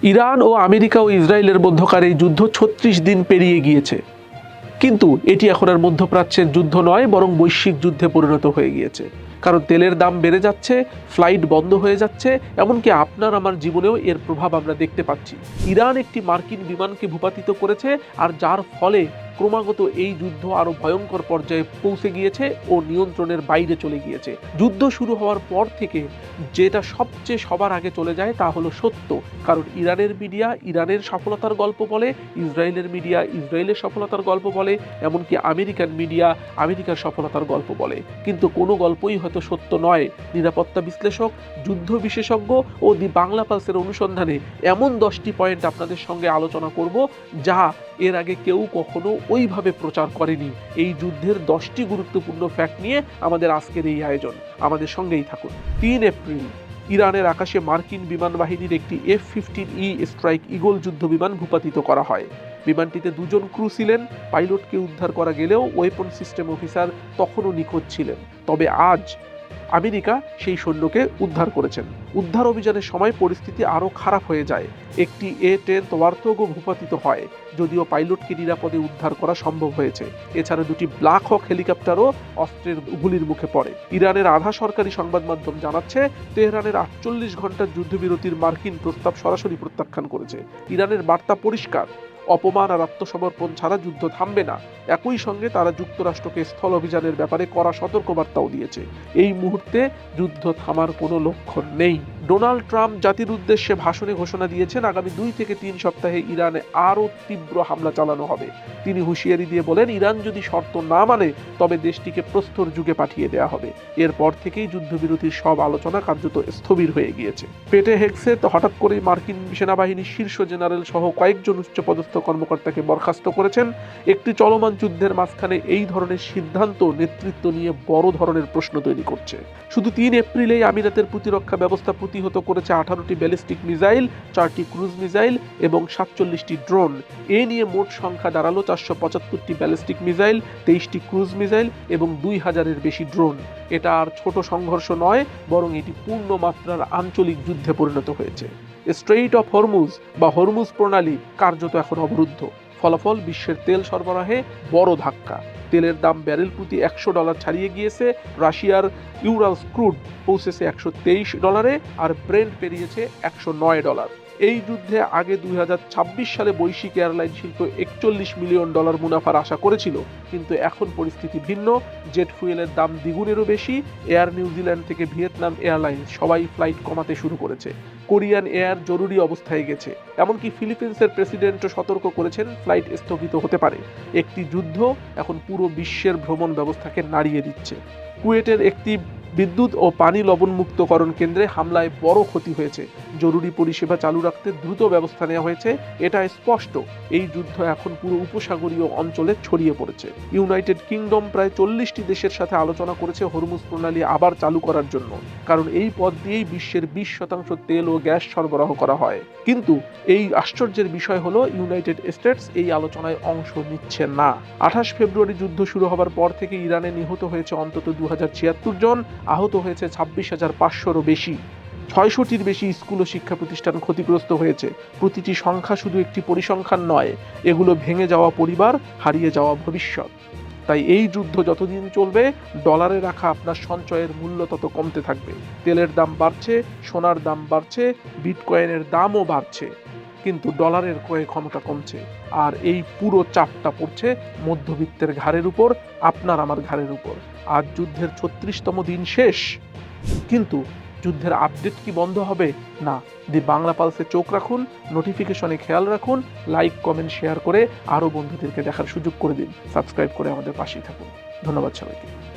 Iran ও America ও ইসরায়েলের মধ্যকার এই যুদ্ধ ৩৬ দিন পেরিয়ে গিয়েছে, কিন্তু এটি এখন আর মধ্যপ্রাচ্যের যুদ্ধ নয়, বরং বৈশ্বিক যুদ্ধে পরিণত হয়ে গিয়েছে। কারণ তেলের দাম বেড়ে যাচ্ছে, ফ্লাইট বন্ধ হয়ে যাচ্ছে, এমনকি আপনার আমার জীবনেও এর প্রভাব আমরা দেখতে পাচ্ছি। ইরান একটি মার্কিন বিমানকে ভূপাতিত করেছে, আর যার ফলে ক্রমাগত এই যুদ্ধ আরো ভয়ঙ্কর পর্যায়ে পৌঁছে গিয়েছে ও নিয়ন্ত্রণের বাইরে চলে গিয়েছে। যুদ্ধ শুরু হওয়ার পর থেকে যেটা সবচেয়ে সবার আগে চলে যায় তা হলো সত্য। কারণ ইরানের মিডিয়া ইরানের সফলতার গল্প বলে, ইসরায়েলের মিডিয়া ইসরায়েলের সফলতার গল্প বলে, এমনকি আমেরিকান মিডিয়া আমেরিকার সফলতার গল্প বলে, কিন্তু কোনো গল্পই হয়তো সত্য নয়। নিরাপত্তা বিশ্লেষক, যুদ্ধ বিশেষজ্ঞ ও দি বাংলা পালসের অনুসন্ধানে এমন 10টি পয়েন্ট আপনাদের সঙ্গে আলোচনা করব যা এর আগে কেউ কখনো ওইভাবে প্রচার করেনি। এই যুদ্ধের 10টি গুরুত্বপূর্ণ ফ্যাক্ট নিয়ে আমাদের আজকের এই আয়োজন। আমাদের সঙ্গেই থাকুন। 3 এপ্রিল ইরানের আকাশে মার্কিন বিমান বাহিনীর একটি F-15E স্ট্রাইক ঈগল যুদ্ধ বিমান ভূপাতিত করা হয়। বিমানটিতে 2 জন ক্রু ছিলেন। পাইলটকে উদ্ধার করা গেলেও ওয়েপন সিস্টেম অফিসার তখনও নিখোঁজ ছিলেন। তবে আজ আমেরিকা সেই সৈন্যকে উদ্ধার করেছেন। উদ্ধার অভিযানের সময় পরিস্থিতি আরও খারাপ হয়ে যায়। একটি A-10 ওয়ারথগও ভূপাতিত হয়, যদিও পাইলটকে নিরাপদে উদ্ধার করা সম্ভব হয়েছে। এছাড়া 2টি ব্ল্যাক হক হেলিকপ্টারও অস্ত্রের গুলির মুখে পড়ে। ইরানের আধা সরকারি সংবাদ মাধ্যম জানাচ্ছে, তেহরানের 48 ঘন্টার যুদ্ধবিরতির মার্কিন প্রস্তাব সরাসরি প্রত্যাখ্যান করেছে। ইরানের বার্তা পরিষ্কার, অপমান আর আত্মসমর্পণ ছাড়া যুদ্ধ থামবে না। একই সঙ্গে তারা যুক্তরাষ্ট্রকে স্থল অভিযানের ব্যাপারে কড়া সতর্কবার্তাও দিয়েছে। এই মুহূর্তে যুদ্ধ থামার কোনো লক্ষণ নেই। ডোনাল্ড ট্রাম্প জাতির উদ্দেশ্যে ভাষণে ঘোষণা দিয়েছেন, আগামী 2 থেকে 3 সপ্তাহে ইরানে আরও তীব্র হামলা চালানো হবে। তিনি হুঁশিয়ারি দিয়ে বলেন, ইরান যদি শর্ত না মানে তবে দেশটিকে প্রস্তর যুগে পাঠিয়ে দেওয়া হবে। এরপর থেকেই যুদ্ধবিরতির সব আলোচনা কার্যত স্থবির হয়ে গিয়েছে। পেটে হেগসেত হঠাৎ করেই মার্কিন সেনাবাহিনীর শীর্ষ জেনারেল সহ কয়েকজন উচ্চপদস্থ কর্মকর্তাকে বরখাস্ত করেছেন। একটি চলমান যুদ্ধের মাঝখানে এই ধরনের সিদ্ধান্ত নেতৃত্ব নিয়ে বড় ধরনের প্রশ্ন তৈরি করছে। শুধু 3 এপ্রিলেই আমিরাতের প্রতিরক্ষা ব্যবস্থা প্রতিহত করেছে 18টি ব্যালিস্টিক মিসাইল, 4টি ক্রুজ মিসাইল এবং 47টি ড্রোন। এ নিয়ে মোট সংখ্যা দাঁড়ালো 475টি ব্যালিস্টিক মিসাইল, 23টি ক্রুজ মিসাইল এবং 2000-এর বেশি ড্রোন। এটা আর ছোট সংঘর্ষ নয়, বরং এটি পূর্ণ মাত্রার আঞ্চলিক যুদ্ধে পরিণত হয়েছে। স্ট্রেইট অফ হরমুজ বা হরমুজ প্রণালী কার্যত এখন অবরুদ্ধ। ফলাফল, বিশ্বের তেল সরবরাহে বড় ধাক্কা। তেলের দাম ব্যারেল প্রতি $100 ছাড়িয়ে গিয়েছে। রাশিয়ার ইউরালস ক্রুড পৌঁছেছে $123 আর ব্রেন্ট পেরিয়েছে $109। এই যুদ্ধে আগে 2026 সালে বৈশ্বিক এয়ারলাইন শিল্প $41 মিলিয়ন মুনাফার আশা করেছিল, কিন্তু এখন পরিস্থিতি ভিন্ন। জেট ফুয়েলের দাম দ্বিগুণেরও বেশি। এয়ার নিউজিল্যান্ড থেকে ভিয়েতনাম এয়ারলাইন্স সবাই ফ্লাইট কমাতে শুরু করেছে। কোরিয়ান এয়ার জরুরি অবস্থায় গেছে। এমনকি ফিলিপিন্সের প্রেসিডেন্টও সতর্ক করেছেন, ফ্লাইট স্থগিত হতে পারে। একটি যুদ্ধ এখন পুরো বিশ্বের ভ্রমণ ব্যবস্থাকে নাড়িয়ে দিচ্ছে। কুয়েটের একটি বিদ্যুৎ ও পানি লবণমুক্তকরণ কেন্দ্রে হামলায় বড় ক্ষতি হয়েছে। জরুরি পরিষেবা চালু রাখতে দ্রুত ব্যবস্থা নেওয়া হয়েছে। এটা স্পষ্ট, এই যুদ্ধ এখন পুরো উপসাগরীয় অঞ্চলে ছড়িয়ে পড়েছে। ইউনাইটেড কিংডম প্রায় 40টি দেশের সাথে আলোচনা করেছে হরমুজ প্রণালী আবার চালু করার জন্য, কারণ এই পথ দিয়েই বিশ্বের 20% তেল ও গ্যাস সরবরাহ করা হয়। কিন্তু এই আশ্চর্যের বিষয় হলো, ইউনাইটেড স্টেটস এই আলোচনায় অংশ নিচ্ছে না। 28 ফেব্রুয়ারি যুদ্ধ শুরু হবার পর থেকে ইরানে নিহত হয়েছে অন্তত 2076 জন, আহত হয়েছে 26,500-রও বেশি। 600টির বেশি স্কুল ও শিক্ষা প্রতিষ্ঠান ক্ষতিগ্রস্ত হয়েছে। প্রতিটি সংখ্যা শুধু একটি পরিসংখ্যান নয়, এগুলো ভেঙে যাওয়া পরিবার, হারিয়ে যাওয়া ভবিষ্যৎ। তাই এই যুদ্ধ যতদিন চলবে, ডলারে রাখা আপনার সঞ্চয়ের মূল্য তত কমতে থাকবে। তেলের দাম বাড়ছে, সোনার দাম বাড়ছে, বিটকয়েনের দামও বাড়ছে, কিন্তু ডলারের ক্রয় ক্ষমতা কমছে। আর এই পুরো চাপটা পড়ছে মধ্যবিত্তের ঘাড়ের উপর, আপনার আমার ঘাড়ের উপর। আজ যুদ্ধের 36তম দিন শেষ, কিন্তু যুদ্ধের আপডেট কি বন্ধ হবে? না। দি বাংলা পালসে চোখ রাখুন, নোটিফিকেশনে খেয়াল রাখুন, লাইক কমেন্ট শেয়ার করে আরও বন্ধুদেরকে দেখার সুযোগ করে দিন। সাবস্ক্রাইব করে আমাদের পাশেই থাকুন। ধন্যবাদ সবাইকে।